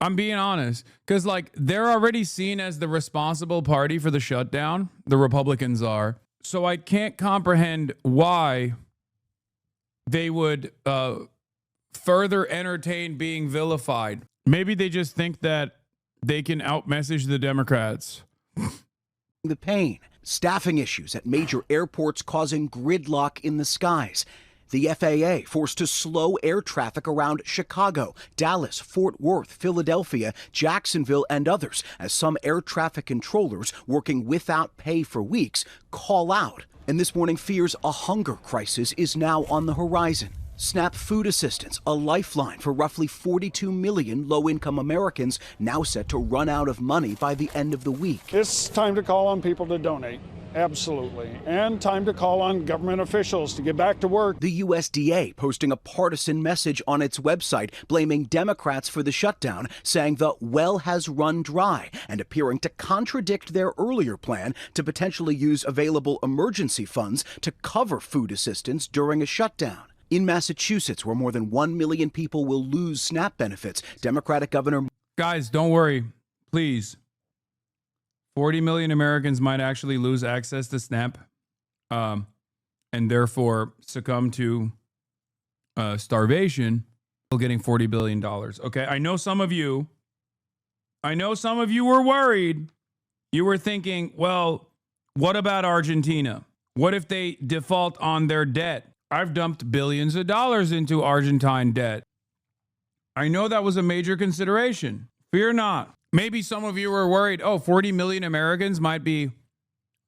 I'm being honest, because like they're already seen as the responsible party for the shutdown. The Republicans are. So I can't comprehend why they would further entertain being vilified. Maybe they just think that they can outmessage the Democrats. The pain, staffing issues at major airports causing gridlock in the skies. The FAA forced to slow air traffic around Chicago, Dallas, Fort Worth, Philadelphia, Jacksonville, and others as some air traffic controllers working without pay for weeks call out. And this morning fears a hunger crisis is now on the horizon. SNAP food assistance, a lifeline for roughly 42 million low-income Americans, now set to run out of money by the end of the week. It's time to call on people to donate. Absolutely. And time to call on government officials to get back to work. The USDA posting a partisan message on its website blaming Democrats for the shutdown, saying the well has run dry and appearing to contradict their earlier plan to potentially use available emergency funds to cover food assistance during a shutdown. In Massachusetts, where more than 1 million people will lose SNAP benefits, Democratic Governor... Guys, don't worry, please. 40 million Americans might actually lose access to SNAP and therefore succumb to starvation, still getting $40 billion. Okay, I know some of you were worried. You were thinking, well, what about Argentina? What if they default on their debt? I've dumped billions of dollars into Argentine debt. I know that was a major consideration. Fear not. Maybe some of you were worried, 40 million Americans might be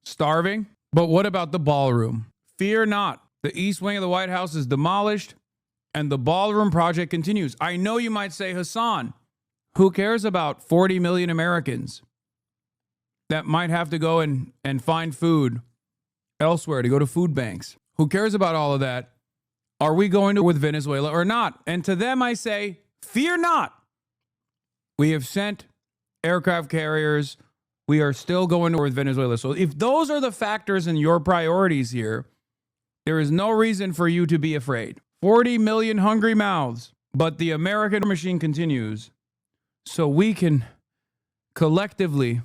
starving. But what about the ballroom? Fear not. The east wing of the White House is demolished and the ballroom project continues. I know you might say, Hasan, who cares about 40 million Americans that might have to go and find food elsewhere to go to food banks? Who cares about all of that? Are we going to with Venezuela or not? And to them I say, fear not. We have sent aircraft carriers. We are still going to with Venezuela. So if those are the factors and your priorities here, there is no reason for you to be afraid. 40 million hungry mouths. But the American machine continues so we can collectively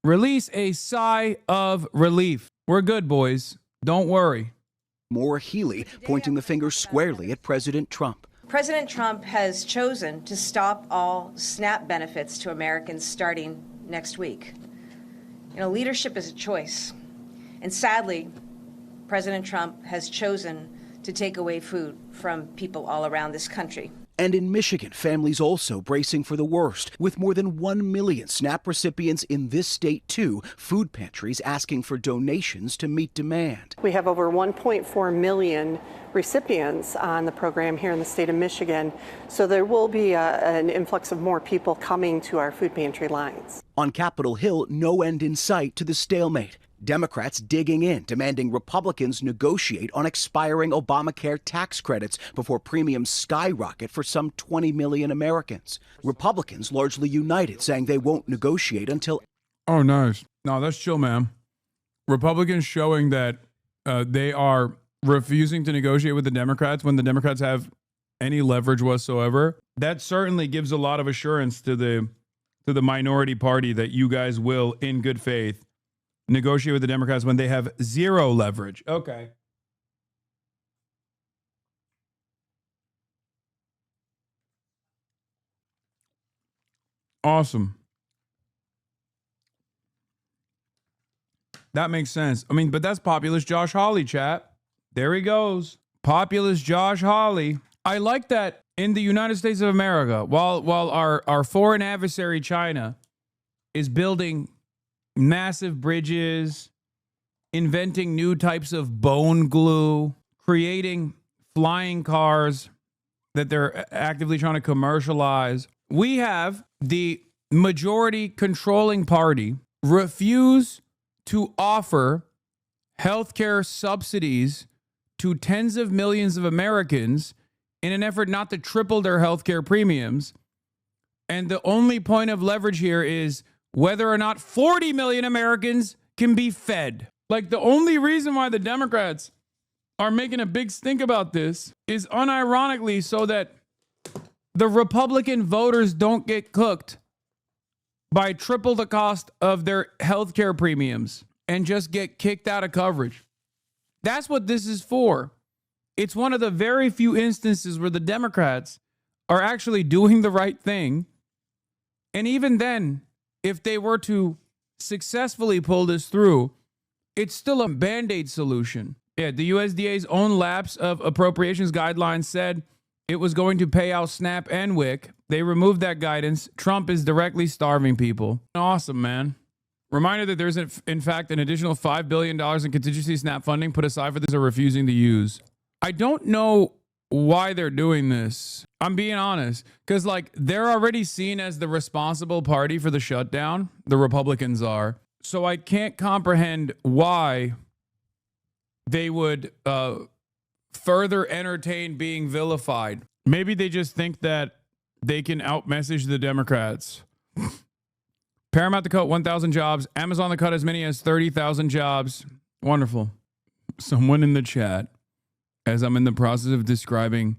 release a sigh of relief. We're good, boys. Don't worry. Maura Healey pointing the finger squarely at President Trump. President Trump has chosen to stop all SNAP benefits to Americans starting next week. Leadership is a choice. And sadly, President Trump has chosen to take away food from people all around this country. And in Michigan, families also bracing for the worst. With more than 1 million SNAP recipients in this state, too, food pantries asking for donations to meet demand. We have over 1.4 million recipients on the program here in the state of Michigan, so there will be an influx of more people coming to our food pantry lines. On Capitol Hill, no end in sight to the stalemate. Democrats digging in, demanding Republicans negotiate on expiring Obamacare tax credits before premiums skyrocket for some 20 million Americans. Republicans largely united, saying they won't negotiate until... Oh, nice. No, that's chill, man. Republicans showing that they are refusing to negotiate with the Democrats when the Democrats have any leverage whatsoever. That certainly gives a lot of assurance to the minority party that you guys will, in good faith, negotiate with the Democrats when they have zero leverage. Okay. Awesome. That makes sense. I mean, but that's populist Josh Hawley, chat. There he goes. Populist Josh Hawley. I like that in the United States of America, while our foreign adversary, China, is building massive bridges, inventing new types of bone glue, creating flying cars that they're actively trying to commercialize. We have the majority controlling party refuse to offer healthcare subsidies to tens of millions of Americans in an effort not to triple their healthcare premiums. And the only point of leverage here is whether or not 40 million Americans can be fed. Like, the only reason why the Democrats are making a big stink about this is unironically so that the Republican voters don't get cooked by triple the cost of their healthcare premiums and just get kicked out of coverage. That's what this is for. It's one of the very few instances where the Democrats are actually doing the right thing. And even then, if they were to successfully pull this through, it's still a Band-Aid solution. Yeah, the USDA's own lapse of appropriations guidelines said it was going to pay out SNAP and WIC. They removed that guidance. Trump is directly starving people. Awesome, man. Reminder that there's, in fact, an additional $5 billion in contingency SNAP funding put aside for this or refusing to use. I don't know why they're doing this. I'm being honest. Because, like, they're already seen as the responsible party for the shutdown. The Republicans are. So I can't comprehend why they would further entertain being vilified. Maybe they just think that they can outmessage the Democrats. Paramount to cut 1,000 jobs. Amazon to cut as many as 30,000 jobs. Wonderful. Someone in the chat, as I'm in the process of describing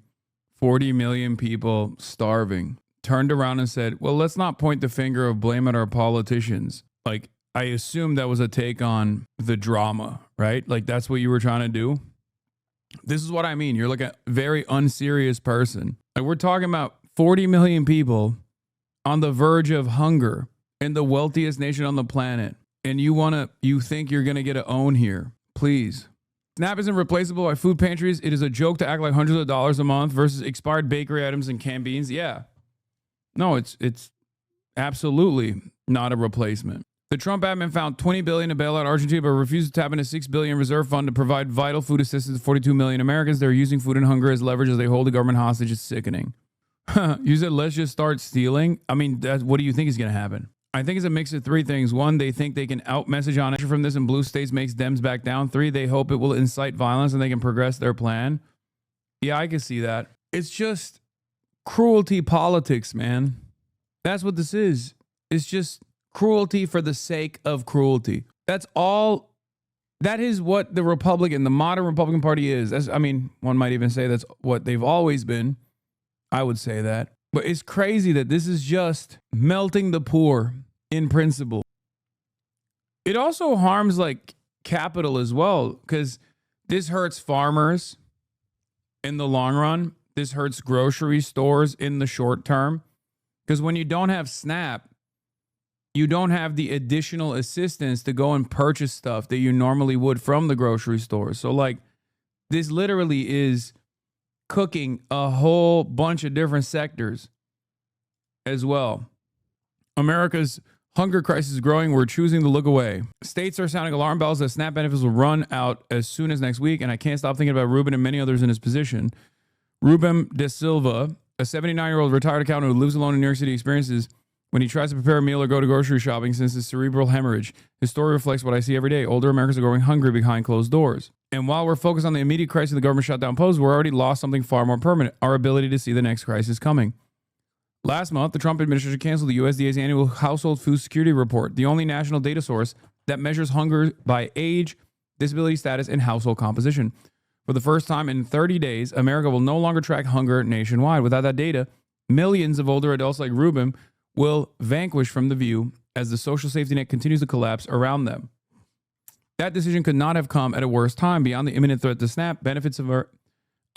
40 million people starving, turned around and said, well, let's not point the finger of blame at our politicians. Like, I assume that was a take on the drama, right? Like, that's what you were trying to do. This is what I mean. You're like a very unserious person. Like, we're talking about 40 million people on the verge of hunger in the wealthiest nation on the planet. And you think you're going to get an own here. Please. SNAP isn't replaceable by food pantries. It is a joke to act like hundreds of dollars a month versus expired bakery items and canned beans. Yeah. No, it's absolutely not a replacement. The Trump admin found $20 billion to bail out Argentina, but refused to tap into $6 billion reserve fund to provide vital food assistance to 42 million Americans. They're using food and hunger as leverage as they hold the government hostage. It's sickening. You said, let's just start stealing. I mean, what do you think is going to happen? I think it's a mix of three things. One, they think they can out-message on it from this, and blue states makes Dems back down. Three, they hope it will incite violence and they can progress their plan. Yeah, I can see that. It's just cruelty politics, man. That's what this is. It's just cruelty for the sake of cruelty. That's all. That is what the modern Republican Party is. One might even say that's what they've always been. I would say that. But it's crazy that this is just melting the poor in principle. It also harms like capital as well, because this hurts farmers in the long run. This hurts grocery stores in the short term. Because when you don't have SNAP, you don't have the additional assistance to go and purchase stuff that you normally would from the grocery store. So like, this literally is cooking a whole bunch of different sectors as well. America's hunger crisis is growing. We're choosing to look away. States are sounding alarm bells that SNAP benefits will run out as soon as next week, and I can't stop thinking about Ruben and many others in his position. Ruben De Silva, a 79-year-old retired accountant who lives alone in New York City, experiences when he tries to prepare a meal or go to grocery shopping since his cerebral hemorrhage. His story reflects what I see every day. Older Americans are growing hungry behind closed doors. And while we're focused on the immediate crisis the government shutdown posed, we're already lost something far more permanent, our ability to see the next crisis coming. Last month, the Trump administration canceled the USDA's annual Household Food Security Report, the only national data source that measures hunger by age, disability status, and household composition. For the first time in 30 days, America will no longer track hunger nationwide. Without that data, millions of older adults like Ruben will vanquish from the view as the social safety net continues to collapse around them. That decision could not have come at a worse time. Beyond the imminent threat to SNAP, benefits have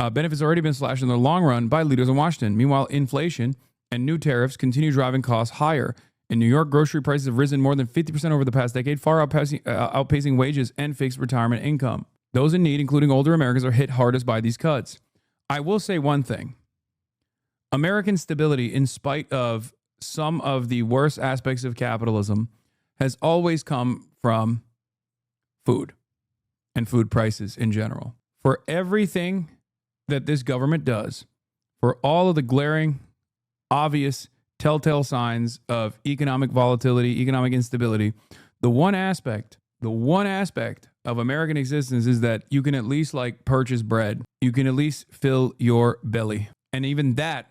already been slashed in the long run by leaders in Washington. Meanwhile, inflation and new tariffs continue driving costs higher. In New York, grocery prices have risen more than 50% over the past decade, far outpacing wages and fixed retirement income. Those in need, including older Americans, are hit hardest by these cuts. I will say one thing. American stability, in spite of some of the worst aspects of capitalism, has always come from food and food prices in general. For everything that this government does, for all of the glaring, obvious, telltale signs of economic volatility, economic instability, the one aspect of American existence is that you can at least like purchase bread. You can at least fill your belly. And even that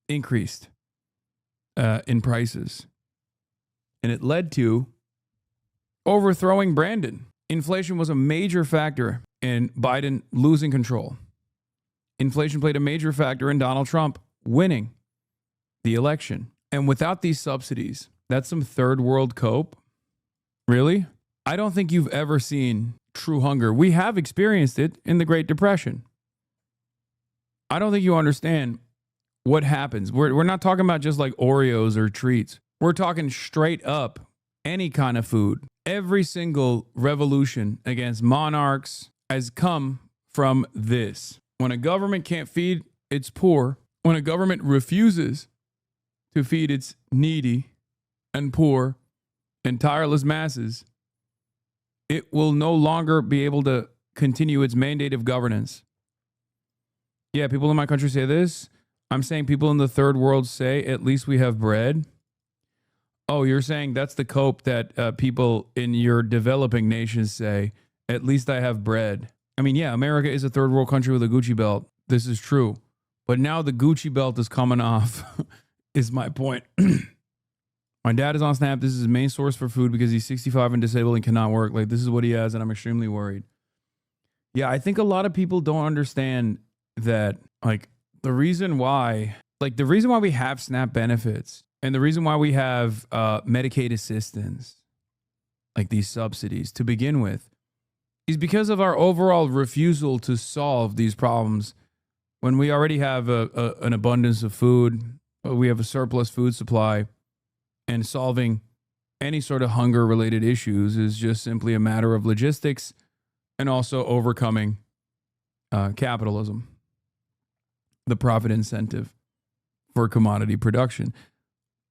increased in prices. And it led to overthrowing Brandon. Inflation was a major factor in Biden losing control. Inflation played a major factor in Donald Trump winning the election. And without these subsidies, that's some third world cope. Really? I don't think you've ever seen true hunger. We have experienced it in the Great Depression. I don't think you understand what happens. We're not talking about just like Oreos or treats. We're talking straight up any kind of food. Every single revolution against monarchs has come from this. When a government can't feed its poor, when a government refuses to feed its needy and poor and tireless masses, it will no longer be able to continue its mandate of governance. Yeah, people in my country say this. I'm saying people in the third world say, at least we have bread. Oh, you're saying that's the cope that people in your developing nations say, at least I have bread. I mean, yeah, America is a third world country with a Gucci belt. This is true. But now the Gucci belt is coming off, is my point. My dad is on SNAP. This is his main source for food because he's 65 and disabled and cannot work. Like, this is what he has, and I'm extremely worried. Yeah, I think a lot of people don't understand that, like, the reason why we have SNAP benefits and the reason why we have Medicaid assistance, like these subsidies to begin with, is because of our overall refusal to solve these problems when we already have an abundance of food, we have a surplus food supply, and solving any sort of hunger-related issues is just simply a matter of logistics and also overcoming capitalism, the profit incentive for commodity production.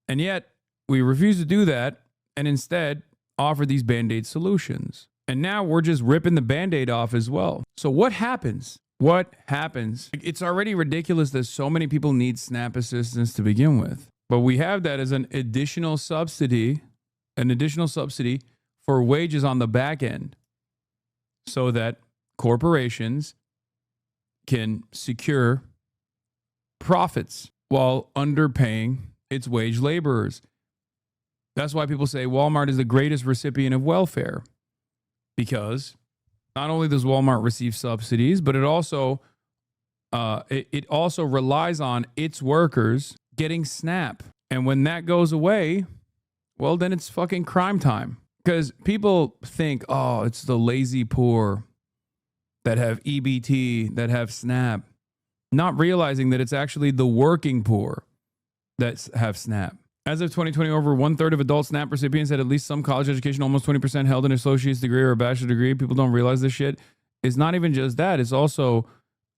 And yet, we refuse to do that and instead offer these Band-Aid solutions. And now we're just ripping the Band-Aid off as well. So what happens? What happens? It's already ridiculous that so many people need SNAP assistance to begin with. But we have that as an additional subsidy for wages on the back end so that corporations can secure profits while underpaying its wage laborers. That's why people say Walmart is the greatest recipient of welfare, because not only does Walmart receive subsidies, but it also relies on its workers getting SNAP. And when that goes away, well, then it's fucking crime time. Because people think, oh, it's the lazy poor that have EBT, that have SNAP, not realizing that it's actually the working poor that have SNAP. As of 2020, over 1/3 of adult SNAP recipients had at least some college education, almost 20% held an associate's degree or a bachelor's degree. People don't realize this shit. It's not even just that. It's also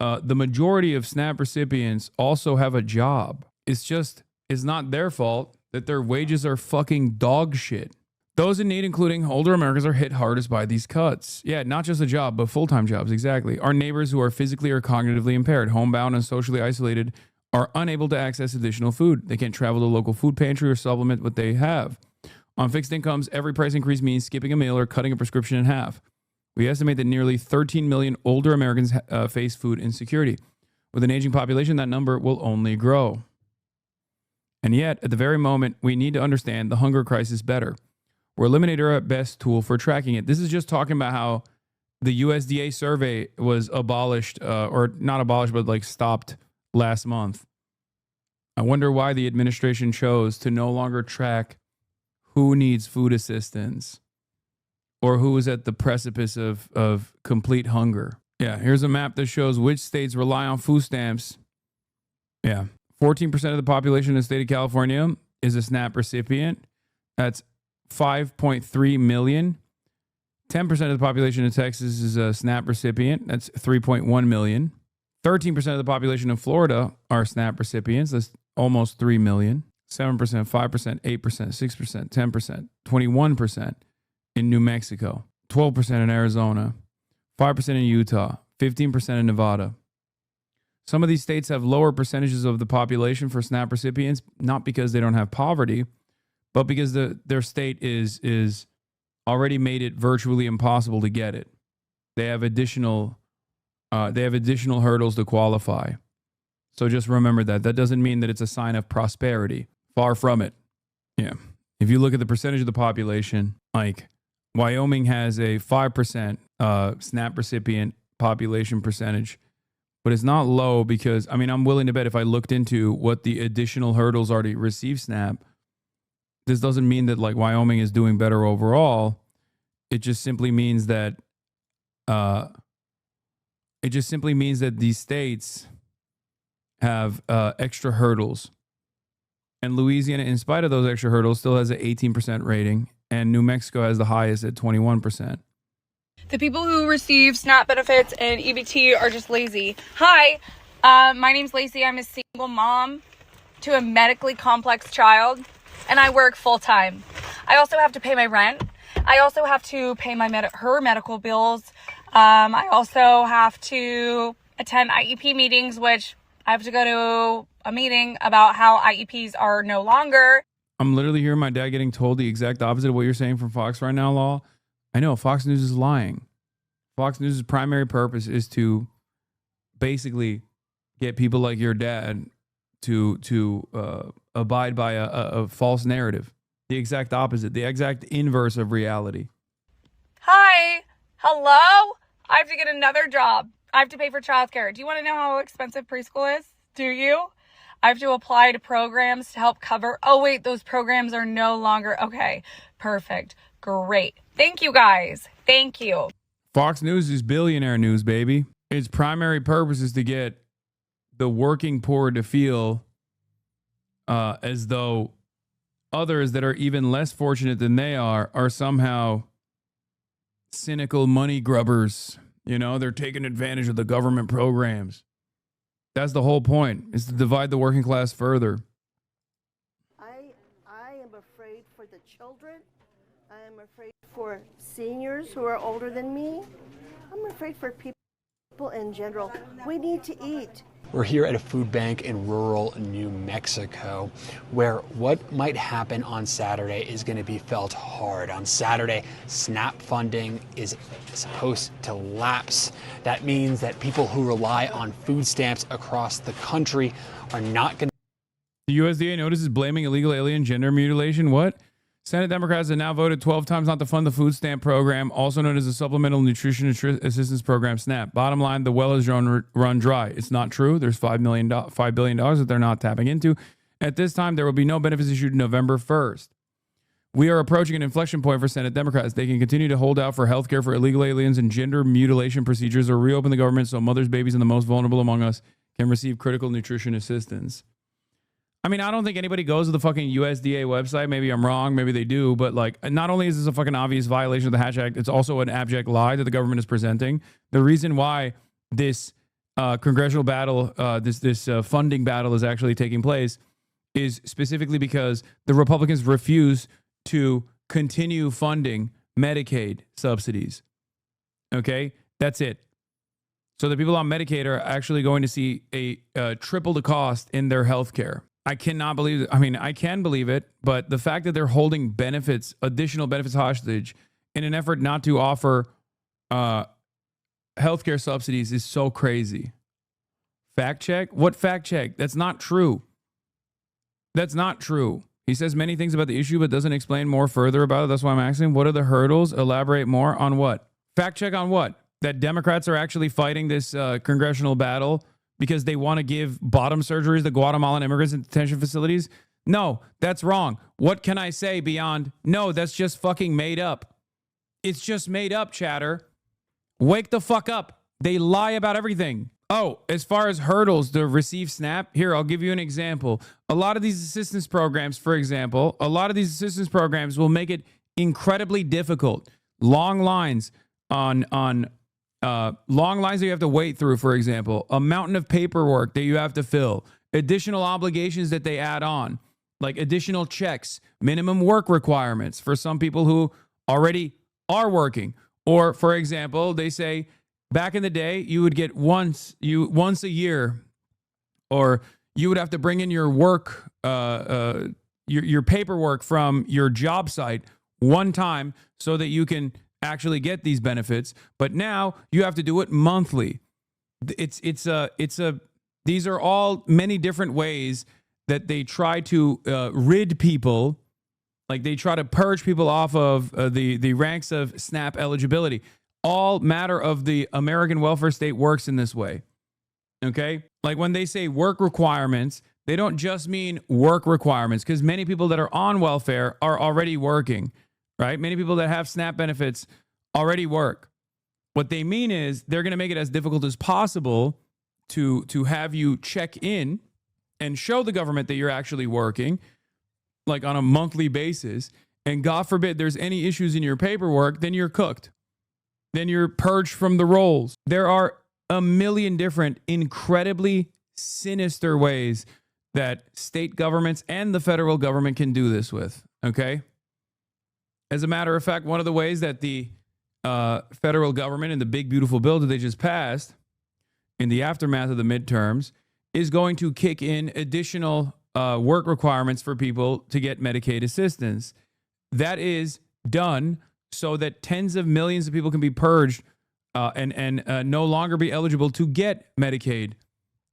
the majority of SNAP recipients also have a job. It's not their fault that their wages are fucking dog shit. Those in need, including older Americans, are hit hardest by these cuts. Yeah, not just a job, but full-time jobs, exactly. Our neighbors who are physically or cognitively impaired, homebound, and socially isolated are unable to access additional food. They can't travel to a local food pantry or supplement what they have. On fixed incomes, every price increase means skipping a meal or cutting a prescription in half. We estimate that nearly 13 million older Americans face food insecurity. With an aging population, that number will only grow. And yet, at the very moment, we need to understand the hunger crisis better. We're eliminating our best tool for tracking it. This is just talking about how the USDA survey was abolished, or not abolished, but like stopped last month. I wonder why the administration chose to no longer track who needs food assistance or who is at the precipice of complete hunger. Yeah, here's a map that shows which states rely on food stamps. Yeah, 14% of the population in the state of California is a SNAP recipient. That's 5.3 million. 10% of the population in Texas is a SNAP recipient. That's 3.1 million. 13% of the population in Florida are SNAP recipients. That's almost 3 million. 7%, 5%, 8%, 6%, 10%, 21% in New Mexico. 12% in Arizona. 5% in Utah. 15% in Nevada. Some of these states have lower percentages of the population for SNAP recipients, not because they don't have poverty, but because their state is already made it virtually impossible to get it. They have additional hurdles to qualify. So just remember that. That doesn't mean that it's a sign of prosperity. Far from it. Yeah. If you look at the percentage of the population, like Wyoming has a 5% SNAP recipient population percentage, but it's not low because, I mean, I'm willing to bet if I looked into what the additional hurdles are to receive SNAP, this doesn't mean that like Wyoming is doing better overall. It just simply means that these states have extra hurdles. And Louisiana, in spite of those extra hurdles, still has an 18% rating. And New Mexico has the highest at 21%. The people who receive SNAP benefits and EBT are just lazy. Hi, my name's Lacey. I'm a single mom to a medically complex child, and I work full time. I also have to pay my rent. I also have to pay my her medical bills. I also have to attend IEP meetings, which I have to go to a meeting about how IEPs are no longer. I'm literally hearing my dad getting told the exact opposite of what you're saying from Fox right now, Law. I know Fox News is lying. Fox News' primary purpose is to basically get people like your dad to abide by a false narrative. The exact opposite, the exact inverse of reality. Hi, hello? I have to get another job. I have to pay for childcare. Do you want to know how expensive preschool is? Do you? I have to apply to programs to help cover. Oh, wait, those programs are no longer. Okay, perfect. Great. Thank you, guys. Thank you. Fox News is billionaire news, baby. Its primary purpose is to get the working poor to feel as though others that are even less fortunate than they are somehow cynical money grubbers. You know, they're taking advantage of the government programs. That's the whole point, is to divide the working class further. I am afraid for the children. I am afraid for seniors who are older than me. I'm afraid for people in general. We need to eat. We're here at a food bank in rural New Mexico, where what might happen on Saturday is going to be felt hard. On Saturday, SNAP funding is supposed to lapse. That means that people who rely on food stamps across the country are not going to. The USDA notices blaming illegal alien gender mutilation. What? Senate Democrats have now voted 12 times not to fund the food stamp program, also known as the Supplemental Nutrition Assistance Program, SNAP. Bottom line, the well has run dry. It's not true. There's $5 billion that they're not tapping into. At this time, there will be no benefits issued November 1st. We are approaching an inflection point for Senate Democrats. They can continue to hold out for health care for illegal aliens and gender mutilation procedures, or reopen the government so mothers, babies, and the most vulnerable among us can receive critical nutrition assistance. I mean, I don't think anybody goes to the fucking USDA website. Maybe I'm wrong. Maybe they do. But like, not only is this a fucking obvious violation of the Hatch Act, it's also an abject lie that the government is presenting. The reason why this congressional battle, this funding battle is actually taking place is specifically because the Republicans refuse to continue funding Medicaid subsidies. Okay? That's it. So the people on Medicaid are actually going to see a triple the cost in their health care. I cannot believe it. I mean, I can believe it, but the fact that they're holding benefits, additional benefits hostage in an effort not to offer healthcare subsidies is so crazy. Fact check? What fact check? That's not true. That's not true. He says many things about the issue, but doesn't explain more further about it. That's why I'm asking, what are the hurdles? Elaborate more on what? Fact check on what? That Democrats are actually fighting this congressional battle because they want to give bottom surgeries to Guatemalan immigrants in detention facilities? No, that's wrong. What can I say beyond, no, that's just fucking made up. It's just made up, chatter. Wake the fuck up. They lie about everything. Oh, as far as hurdles to receive SNAP, here, I'll give you an example. A lot of these assistance programs, for example, will make it incredibly difficult. Long lines long lines that you have to wait through, for example, a mountain of paperwork that you have to fill, additional obligations that they add on, like additional checks, minimum work requirements for some people who already are working. Or, for example, they say back in the day, you would get once a year, or you would have to bring in your work, your paperwork from your job site one time so that you can actually get these benefits. But now you have to do it monthly. These are all many different ways that they try to rid people, like they try to purge people off of the ranks of SNAP eligibility. All matter of the American welfare state works in this way. Okay? Like when they say work requirements, they don't just mean work requirements, because many people that are on welfare are already working, right? Many people that have SNAP benefits already work. What they mean is they're going to make it as difficult as possible to have you check in and show the government that you're actually working, like on a monthly basis. And God forbid there's any issues in your paperwork, then you're cooked. Then you're purged from the rolls. There are a million different incredibly sinister ways that state governments and the federal government can do this with, okay? As a matter of fact, one of the ways that the federal government and the big beautiful bill that they just passed in the aftermath of the midterms is going to kick in additional work requirements for people to get Medicaid assistance. That is done so that tens of millions of people can be purged and no longer be eligible to get Medicaid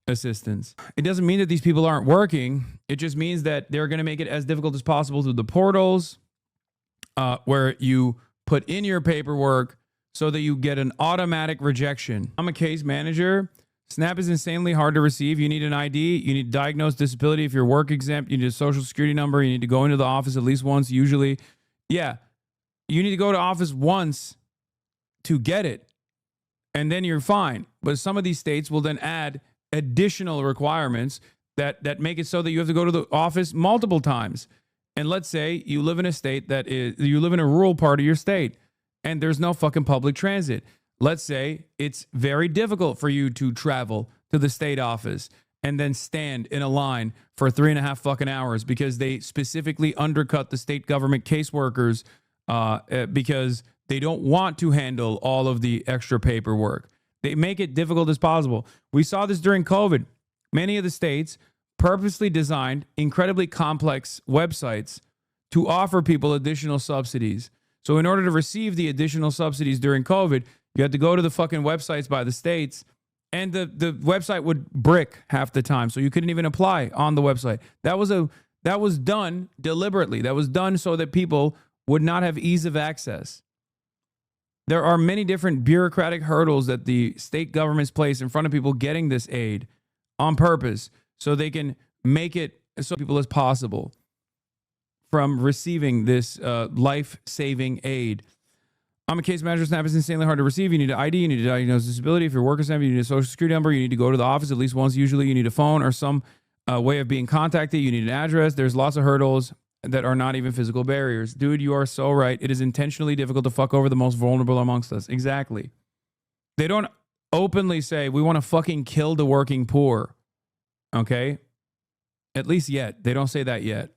assistance. It doesn't mean that these people aren't working. It just means that they're going to make it as difficult as possible through the portals where you put in your paperwork so that you get an automatic rejection. I'm a case manager. SNAP is insanely hard to receive. You need an ID. You need to diagnose disability if you're work exempt. You need a social security number. You need to go into the office at least once, usually. Yeah, you need to go to office once to get it, and then you're fine. But some of these states will then add additional requirements that make it so that you have to go to the office multiple times. And let's say you live in a state you live in a rural part of your state and there's no fucking public transit. Let's say it's very difficult for you to travel to the state office and then stand in a line for 3.5 fucking hours because they specifically undercut the state government caseworkers because they don't want to handle all of the extra paperwork. They make it difficult as possible. We saw this during COVID. Many of the states purposely designed incredibly complex websites to offer people additional subsidies. So in order to receive the additional subsidies during COVID, you had to go to the fucking websites by the states, and the website would brick half the time. So you couldn't even apply on the website. That was done deliberately. That was done so that people would not have ease of access. There are many different bureaucratic hurdles that the state governments place in front of people getting this aid on purpose so they can make it so people as possible from receiving this life-saving aid. I'm a case manager. SNAP is insanely hard to receive. You need an ID. You need to diagnose disability. If you're working SNAP, you need a social security number. You need to go to the office at least once. Usually you need a phone or some way of being contacted. You need an address. There's lots of hurdles that are not even physical barriers. Dude, you are so right. It is intentionally difficult to fuck over the most vulnerable amongst us. Exactly. They don't openly say, we want to fucking kill the working poor. Okay? At least yet. They don't say that yet.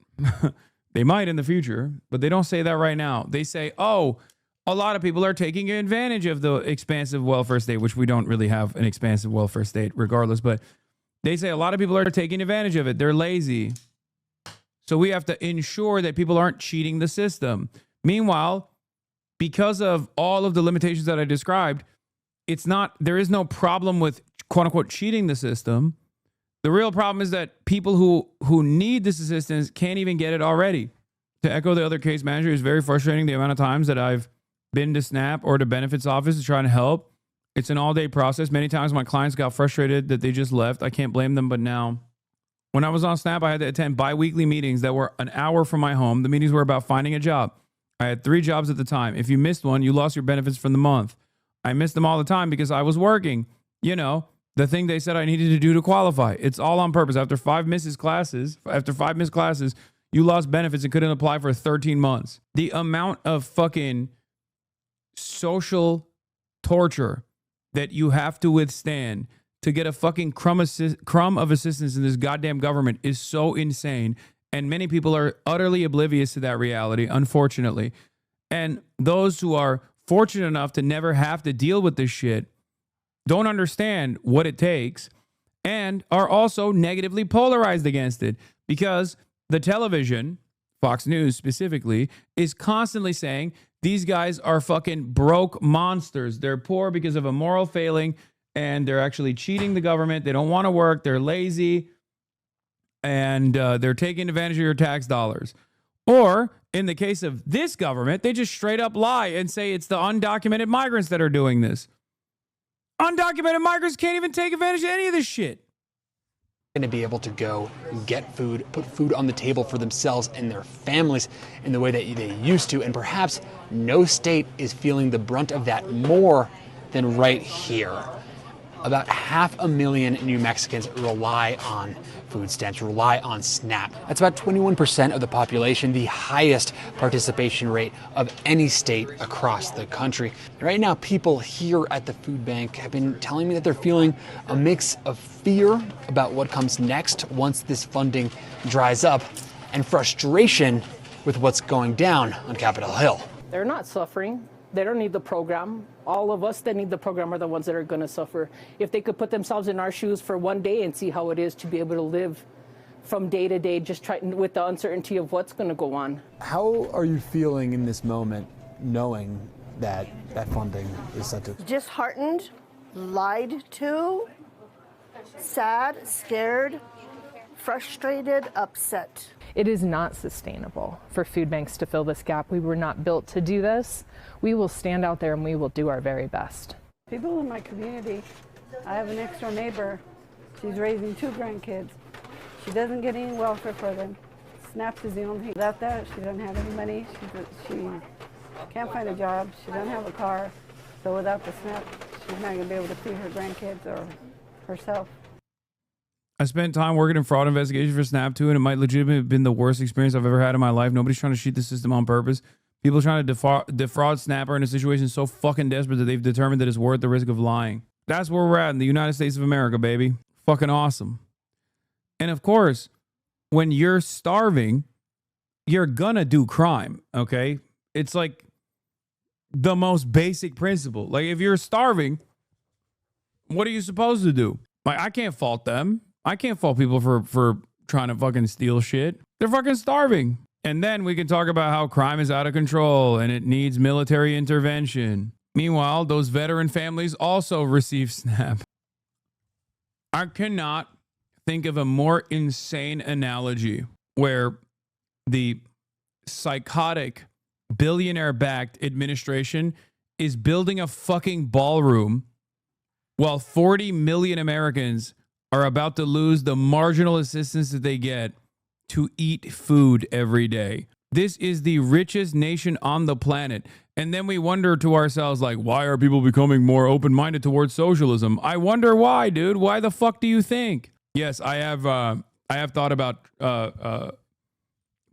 They might in the future, but they don't say that right now. They say, oh, a lot of people are taking advantage of the expansive welfare state, which we don't really have an expansive welfare state regardless, but they say a lot of people are taking advantage of it. They're lazy. So we have to ensure that people aren't cheating the system. Meanwhile, because of all of the limitations that I described, there is no problem with quote unquote cheating the system. The real problem is that people who need this assistance can't even get it already. To echo the other case manager, it's very frustrating the amount of times that I've been to SNAP or to benefits office to try to help. It's an all-day process. Many times my clients got frustrated that they just left. I can't blame them, but now, when I was on SNAP, I had to attend bi-weekly meetings that were an hour from my home. The meetings were about finding a job. I had 3 jobs at the time. If you missed one, you lost your benefits for the month. I missed them all the time because I was working. You know, the thing they said I needed to do to qualify. It's all on purpose. After 5 missed classes, you lost benefits and couldn't apply for 13 months. The amount of fucking social torture that you have to withstand to get a fucking crumb of assistance in this goddamn government is so insane. And many people are utterly oblivious to that reality, unfortunately. And those who are fortunate enough to never have to deal with this shit don't understand what it takes and are also negatively polarized against it because the television, Fox News specifically, is constantly saying these guys are fucking broke monsters. They're poor because of a moral failing and they're actually cheating the government. They don't want to work. They're lazy and they're taking advantage of your tax dollars. Or in the case of this government, they just straight up lie and say it's the undocumented migrants that are doing this. Undocumented migrants can't even take advantage of any of this shit. Going to be able to go get food, put food on the table for themselves and their families in the way that they used to. And perhaps no state is feeling the brunt of that more than right here. About 500,000 New Mexicans rely on food stamps, rely on SNAP. That's about 21% of the population, the highest participation rate of any state across the country. Right now, people here at the food bank have been telling me that they're feeling a mix of fear about what comes next once this funding dries up, and frustration with what's going down on Capitol Hill. They're not suffering. They don't need the program. All of us that need the program are the ones that are going to suffer. If they could put themselves in our shoes for one day and see how it is to be able to live from day to day, just trying with the uncertainty of what's going to go on. How are you feeling in this moment, knowing that that funding is set to? Disheartened, lied to, sad, scared, frustrated, upset. It is not sustainable for food banks to fill this gap. We were not built to do this. We will stand out there and we will do our very best. People in my community, I have a next door neighbor. She's raising 2 grandkids. She doesn't get any welfare for them. SNAP is the only thing. Without that, she doesn't have any money. She can't find a job. She doesn't have a car. So without the SNAP, she's not going to be able to feed her grandkids or herself. I spent time working in fraud investigation for Snap too, and it might legitimately have been the worst experience I've ever had in my life. Nobody's trying to cheat the system on purpose. People trying to defraud Snap are in a situation so fucking desperate that they've determined that it's worth the risk of lying. That's where we're at in the United States of America, baby. Fucking awesome. And of course, when you're starving, you're gonna do crime, okay? It's like the most basic principle. Like, if you're starving, what are you supposed to do? Like, I can't fault them. I can't fault people for trying to fucking steal shit. They're fucking starving. And then we can talk about how crime is out of control and it needs military intervention. Meanwhile, those veteran families also receive SNAP. I cannot think of a more insane analogy where the psychotic billionaire-backed administration is building a fucking ballroom while 40 million Americans are about to lose the marginal assistance that they get to eat food every day. This is the richest nation on the planet. And then we wonder to ourselves, like, why are people becoming more open-minded towards socialism? I wonder why, dude. Why the fuck do you think? Yes, I have thought about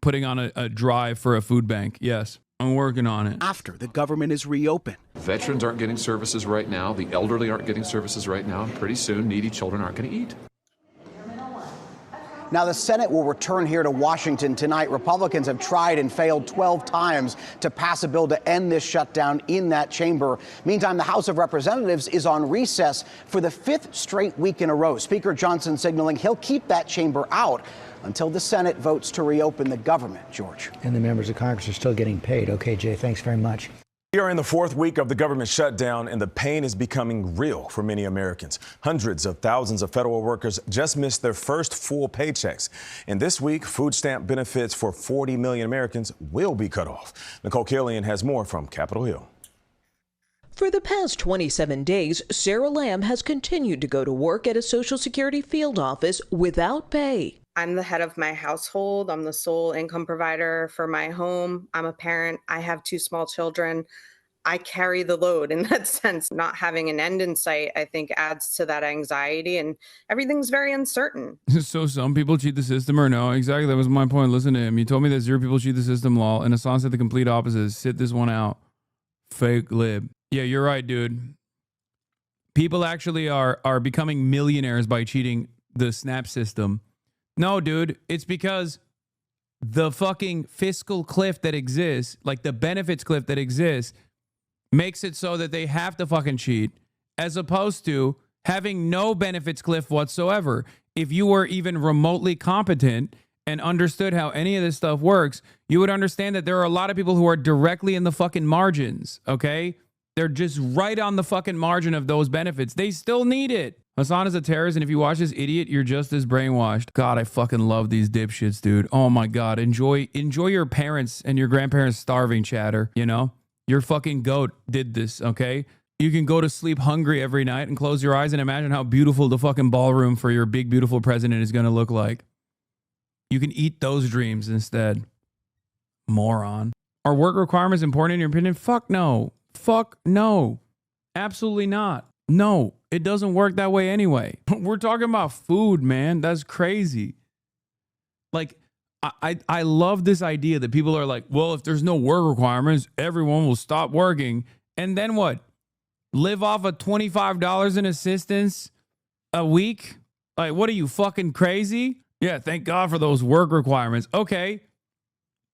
putting on a drive for a food bank. Yes, I'm working on it. After the government is reopened. Veterans aren't getting services right now. The elderly aren't getting services right now. And pretty soon, needy children aren't going to eat. Now, the Senate will return here to Washington tonight. Republicans have tried and failed 12 times to pass a bill to end this shutdown in that chamber. Meantime, the House of Representatives is on recess for the 5th straight week in a row. Speaker Johnson signaling he'll keep that chamber out until the Senate votes to reopen the government. George. And the members of Congress are still getting paid. Okay, Jay, thanks very much. We are in the 4th week of the government shutdown, and the pain is becoming real for many Americans. Hundreds of thousands of federal workers just missed their first full paychecks. And this week, food stamp benefits for 40 million Americans will be cut off. Nicole Killian has more from Capitol Hill. For the past 27 days, Sarah Lamb has continued to go to work at a Social Security field office without pay. I'm the head of my household. I'm the sole income provider for my home. I'm a parent. I have 2 small children. I carry the load in that sense. Not having an end in sight, I think, adds to that anxiety, and everything's very uncertain. So some people cheat the system or no? Exactly. That was my point. Listen to him. You told me that 0 people cheat the system, lol. And Hasan said the complete opposite. Sit this one out. Fake lib. Yeah, you're right, dude. People actually are becoming millionaires by cheating the SNAP system. No, dude, it's because the fucking fiscal cliff that exists, like the benefits cliff that exists, makes it so that they have to fucking cheat, as opposed to having no benefits cliff whatsoever. If you were even remotely competent and understood how any of this stuff works, you would understand that there are a lot of people who are directly in the fucking margins, okay? They're just right on the fucking margin of those benefits. They still need it. Hasan is a terrorist, and if you watch this idiot, you're just as brainwashed. God, I fucking love these dipshits, dude. Oh my God. Enjoy your parents and your grandparents starving, chatter, you know? Your fucking goat did this, okay? You can go to sleep hungry every night and close your eyes and imagine how beautiful the fucking ballroom for your big, beautiful president is going to look like. You can eat those dreams instead. Moron. Are work requirements important in your opinion? Fuck no. Fuck no. Absolutely not. No, it doesn't work that way anyway. We're talking about food, man. That's crazy. Like, I love this idea that people are like, well, if there's no work requirements, everyone will stop working. And then what? Live off of $25 in assistance a week? Like, what are you, fucking crazy? Yeah, thank God for those work requirements. Okay.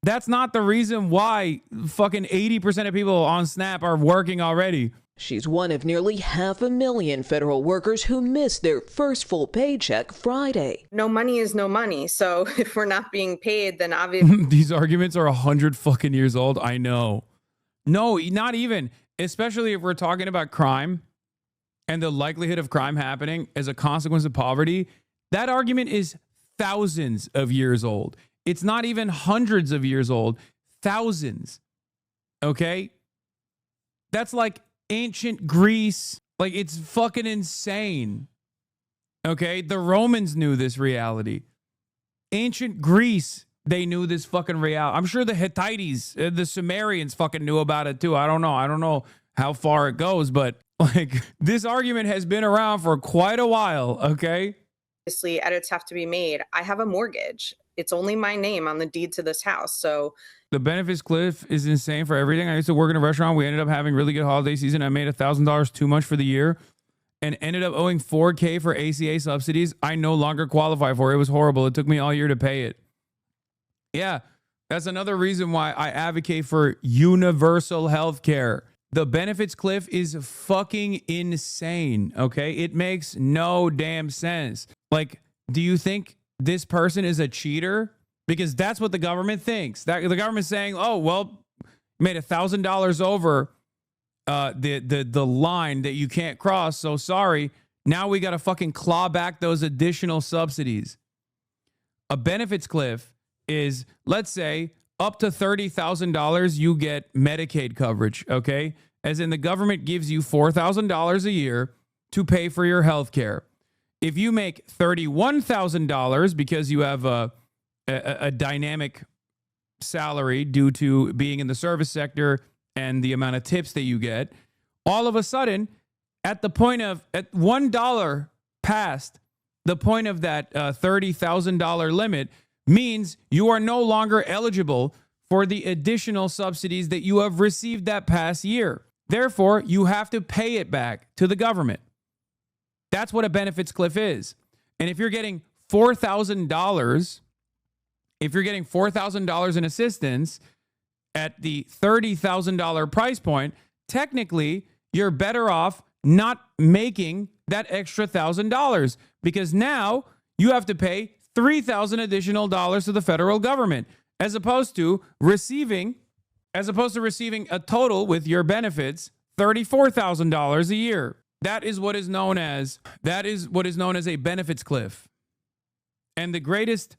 That's not the reason why fucking 80% of people on SNAP are working already. She's one of nearly 500,000 federal workers who missed their first full paycheck Friday. No money is no money. So if we're not being paid, then obviously These arguments are 100 fucking years old. I know. No, not even. Especially if we're talking about crime and the likelihood of crime happening as a consequence of poverty. That argument is thousands of years old. It's not even hundreds of years old. Thousands. Okay? That's like ancient Greece. Like, it's fucking insane. Okay? The Romans knew this reality. Ancient Greece, they knew this fucking reality. I'm sure the Hittites, the Sumerians fucking knew about it too. I don't know how far it goes, but like, this argument has been around for quite a while. Okay? obviously edits have to be made. I have a mortgage. It's only my name on the deed to this house. So the benefits cliff is insane for everything. I used to work in a restaurant. We ended up having really good holiday season. I made $1,000 too much for the year and ended up owing $4,000 for ACA subsidies. I no longer qualify for it. It was horrible. It took me all year to pay it. Yeah, that's another reason why I advocate for universal health care. The benefits cliff is fucking insane, okay? It makes no damn sense. Like, do you think this person is a cheater? Because that's what the government thinks. That the government's saying, oh, well, you made $1,000 over the line that you can't cross, so sorry. Now we got to fucking claw back those additional subsidies. A benefits cliff is, let's say, up to $30,000 you get Medicaid coverage, okay? As in the government gives you $4,000 a year to pay for your health care. If you make $31,000 because you have a dynamic salary due to being in the service sector and the amount of tips that you get, all of a sudden, at $1 past the point of that $30,000 limit, means you are no longer eligible for the additional subsidies that you have received that past year. Therefore, you have to pay it back to the government. That's what a benefits cliff is. And if you're getting $4,000, in assistance at the $30,000 price point, technically you're better off not making that extra $1,000 because now you have to pay $3,000 additional dollars to the federal government, as opposed to receiving a total with your benefits $34,000 a year. That is what is known as a benefits cliff. And the greatest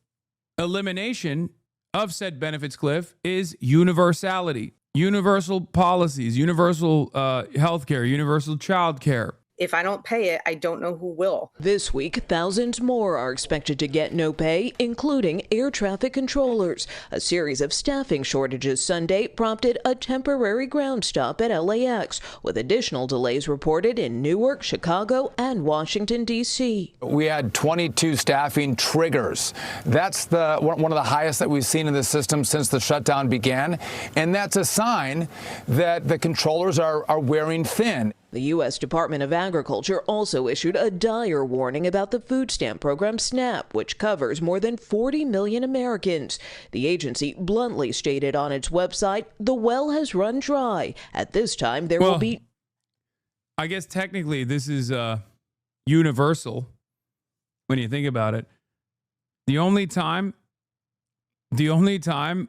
elimination of said benefits cliff is universality, universal policies, universal health care, universal child care. if I don't pay it, I don't know who will. This week, thousands more are expected to get no pay, including air traffic controllers. A series of staffing shortages Sunday prompted a temporary ground stop at LAX, with additional delays reported in Newark, Chicago, and Washington, D.C. We had 22 staffing triggers. That's one of the highest that we've seen in the system since the shutdown began, and that's a sign that the controllers are wearing thin. The U.S. Department of Agriculture also issued a dire warning about the food stamp program SNAP, which covers more than 40 million Americans. The agency bluntly stated on its website, the well has run dry. At this time, there will be... I guess technically this is universal when you think about it. The only time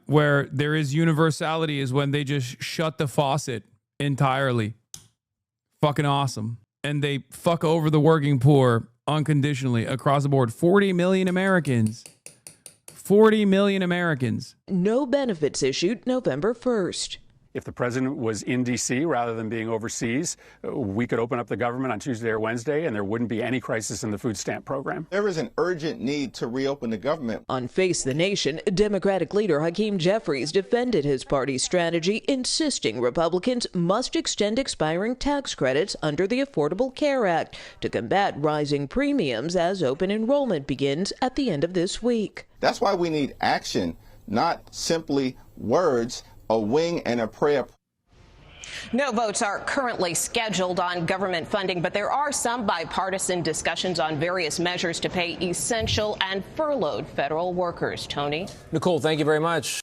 where there is universality is when they just shut the faucet entirely. Fucking awesome. And they fuck over the working poor unconditionally across the board. 40 million Americans. 40 million Americans. No benefits issued November 1st. If the president was in D.C. rather than being overseas, we could open up the government on Tuesday or Wednesday, and there wouldn't be any crisis in the food stamp program. There is an urgent need to reopen the government. On Face the Nation, Democratic leader Hakeem Jeffries defended his party's strategy, insisting Republicans must extend expiring tax credits under the Affordable Care Act to combat rising premiums as open enrollment begins at the end of this week. That's why we need action, not simply words, a wing and a prayer. No votes are currently scheduled on government funding, but there are some bipartisan discussions on various measures to pay essential and furloughed federal workers. Tony? Nicole, thank you very much.